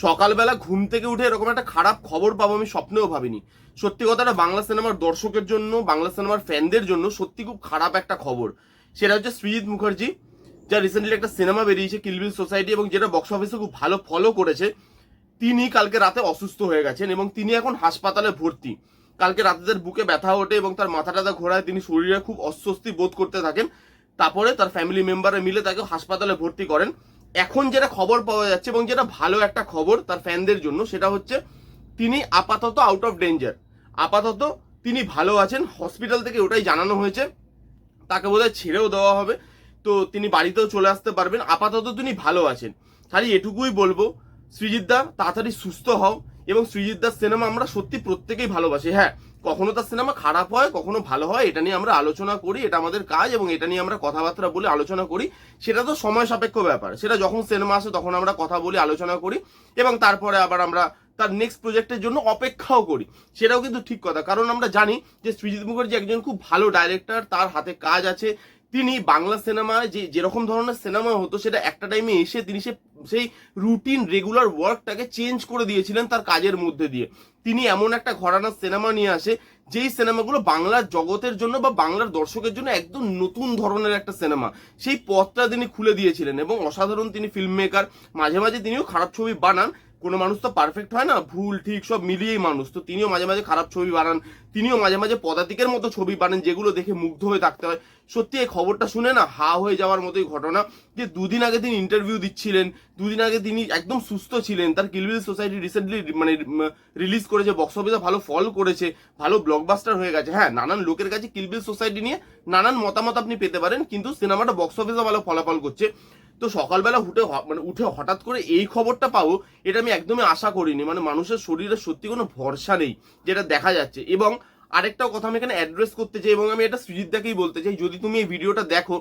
সকালবেলা ঘুম থেকে উঠে এরকম একটা খারাপ খবর পাবো আমি স্বপ্নেও ভাবিনি। সত্যি কথাটা বাংলা সিনেমার দর্শকের জন্য, বাংলা সিনেমার ফ্যানদের জন্য সত্যি খুব খারাপ একটা খবর। সেটা হচ্ছে সৃজিত মুখার্জি, যা রিসেন্টলি একটা সিনেমা বেরিয়েছে কিল বিল সোসাইটি, এবং যেটা বক্স অফিসে খুব ভালো ফলো করেছে, তিনি কালকে রাতে অসুস্থ হয়ে গেছেন এবং তিনি এখন হাসপাতালে ভর্তি। কালকে রাতে তার বুকে ব্যথা ওঠে এবং তার মাথাটা ঘোরায়, তিনি শরীরে খুব অস্বস্তি বোধ করতে থাকেন। তারপরে তার ফ্যামিলি মেম্বারে মিলে তাকে হাসপাতালে ভর্তি করেন। এখন যেটা খবর পাওয়া যাচ্ছে এবং যেটা ভালো একটা খবর তার ফ্যানদের জন্য, সেটা হচ্ছে তিনি আপাতত আউট অফ ডেঞ্জার, আপাতত তিনি ভালো আছেন। হসপিটাল থেকে ওটাই জানানো হয়েছে, তাকে বোধহয় ছেড়েও দেওয়া হবে, তো তিনি বাড়িতেও চলে আসতে পারবেন। আপাতত তিনি ভালো আছেন। খালি এটুকুই বলবো, সৃজিতদা তাড়াতাড়ি সুস্থ হও। এবং সৃজিতদার সিনেমা আমরা সত্যি প্রত্যেকেই ভালোবাসি। হ্যাঁ, কখনো তার সিনেমা খারাপ হয়, কখনো ভালো হয়, এটা নিয়ে আমরা আলোচনা করি, এটা আমাদের কাজ, এবং এটা নিয়ে আমরা কথাবার্তা বলে আলোচনা করি। সেটা তো সময় সাপেক্ষ ব্যাপার, সেটা যখন সিনেমা আসে তখন আমরা কথা বলি, আলোচনা করি, এবং তারপরে আবার আমরা তার নেক্সট প্রজেক্টের জন্য অপেক্ষাও করি। সেটাও কিন্তু ঠিক কথা, কারণ আমরা জানি যে সৃজিত মুখার্জি একজন খুব ভালো ডাইরেক্টর, তার হাতে কাজ আছে। তিনি বাংলা সিনেমায় যেরকম ধরনের সিনেমা হতো সেটা একটা টাইমে এসে তিনি সেই রুটিন রেগুলার ওয়ার্কটাকে চেঞ্জ করে দিয়েছিলেন তার কাজের মধ্যে দিয়ে। তিনি এমন একটা ঘরানার সিনেমা নিয়ে আসে যেই সিনেমাগুলো বাংলার জগতের জন্য বা বাংলার দর্শকের জন্য একদম নতুন ধরনের একটা সিনেমা, সেই পথটা তিনি খুলে দিয়েছিলেন। এবং অসাধারণ তিনি ফিল্ম মেকার। মাঝে মাঝে তিনিও খারাপ ছবি বানান, কোনো মানুষ তো পারফেক্ট হয় না, ভুল ঠিক সব মিলিয়েই মানুষ, তো তিনিও মাঝে মাঝে খারাপ ছবি বানান, তিনিও মাঝে মাঝে পদাতিকের মতো ছবি বানান যেগুলো দেখে মুগ্ধ হয়ে থাকতে হয়। সত্যি এই খবরটা শুনে না হা হয়ে যাওয়ার মতোই ঘটনা, যে দুদিন আগে তিনি ইন্টারভিউ দিচ্ছিলেন, দুদিন আগে তিনি একদম সুস্থ ছিলেন। তার কিল বিল সোসাইটি রিসেন্টলি রিলিজ করেছে, বক্স অফিসে ভালো ফল করেছে, ভালো ব্লকবাস্টার হয়ে গেছে। হ্যাঁ, নানান লোকের কাছে কিল বিল সোসাইটি নিয়ে নানান মতামত আপনি পেতে পারেন, কিন্তু সিনেমাটা বক্স অফিসে ভালো ফলাফল করছে। তো সকালবেলা উঠে হঠাৎ করে এই খবরটা পাবো, এটা আমি একদমই আশা করিনি। মানুষের শরীরে সত্যি কোনো ভরসা নেই যেটা দেখা যাচ্ছে। এবং আরেকটা কথা আমি এখানে অ্যাড্রেস করতে চাই, এবং আমি এটা সৃজিতদাকেই বলতে চাই, যদি তুমি এই ভিডিওটা দেখো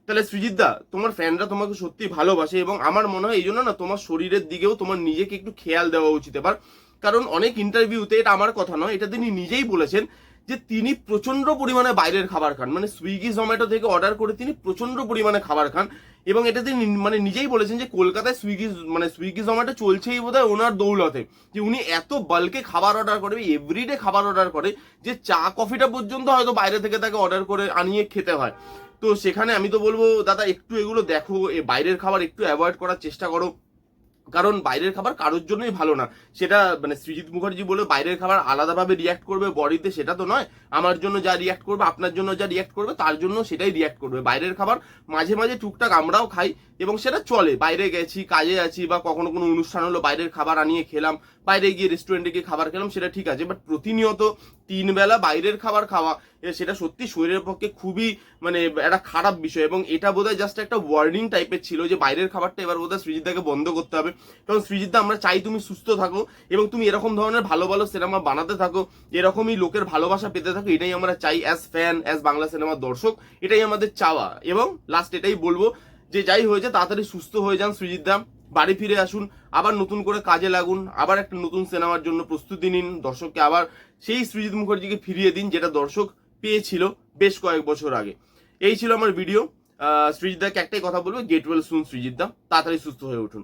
তাহলে সৃজিতদা, তোমার ফ্যানরা তোমাকে সত্যি ভালোবাসে, এবং আমার মনে হয় এই জন্য না তোমার শরীরের দিকেও তোমার নিজেকে একটু খেয়াল দেওয়া উচিত এবার। কারণ অনেক ইন্টারভিউতে, এটা আমার কথা নয়, এটা তিনি নিজেই বলেছেন যে তিনি প্রচন্ড পরিমাণে বাইরের খাবার খান, সুইগি জোম্যাটো থেকে অর্ডার করে তিনি প্রচন্ড পরিমাণে খাবার খান। এবং এটা তিনি নিজেই বলেছেন যে কলকাতায় সুইগি জোম্যাটো চলছেই বোধহয় ওনার দৌলতে, যে উনি এত বাল্কে খাবার অর্ডার করে, এভরিডে খাবার অর্ডার করে, যে চা কফিটা পর্যন্ত হয়তো বাইরে থেকে তাকে অর্ডার করে আনিয়ে খেতে হয়। তো সেখানে আমি তো বলবো দাদা, একটু এগুলো দেখো, বাইরের খাবার একটু অ্যাভয়েড করার চেষ্টা করো। কারণ বাইরের খাবার কারোর জন্যই ভালো না। সেটা সৃজিত মুখার্জি বলে বাইরের খাবার আলাদাভাবে রিয়াক্ট করবে বডিতে, সেটা তো নয়। আমার জন্য যা রিয়াক্ট করবে, আপনার জন্য যা রিয়াক্ট করবে, তার জন্য সেটাই রিয়াক্ট করবে। বাইরের খাবার মাঝে মাঝে টুকটাক আমরাও খাই, এবং সেটা চলে। বাইরে গেছি, কাজে আছি, বা কখনো কোনো অনুষ্ঠান হলো, বাইরের খাবার আনিয়ে খেলাম, বাইরে গিয়ে রেস্টুরেন্টে গিয়ে খাবার খেলাম, সেটা ঠিক আছে। বাট প্রতিনিয়ত 3 বেলা বাইরের খাবার খাওয়া, সেটা সত্যি শরীরের পক্ষে খুবই একটা খারাপ বিষয়। এবং এটা বোধহয় জাস্ট একটা ওয়ার্নিং টাইপের ছিল, যে বাইরের খাবারটা এবার বোধহয় সৃজিতদাকে বন্ধ করতে হবে। কারণ সৃজিতদা, আমরা চাই তুমি সুস্থ থাকো, এবং তুমি এরকম ধরনের ভালো ভালো সিনেমা বানাতে থাকো, এরকমই লোকের ভালোবাসা পেতে থাকো, এটাই আমরা চাই অ্যাজ ফ্যান, অ্যাজ বাংলা সিনেমার দর্শক, এটাই আমাদের চাওয়া। এবং লাস্ট এটাই বলবো, যে যাই হয়েছে তাড়াতাড়ি সুস্থ হয়ে যান সৃজিতদা, বাড়ি ফিরে আসুন, আবার নতুন করে কাজে লাগুন, আবার একটা নতুন সিনেমার জন্য প্রস্তুতি নিন, দর্শককে আবার সেই সৃজিত মুখার্জিকে ফিরিয়ে দিন যেটা দর্শক পেয়েছিল বেশ কয়েক বছর আগে। এই ছিল আমার ভিডিও। সৃজিতদাকে একটাই কথা বলবো, গেট ওয়েল সুন সৃজিতদা, তাড়াতাড়ি সুস্থ হয়ে উঠুন।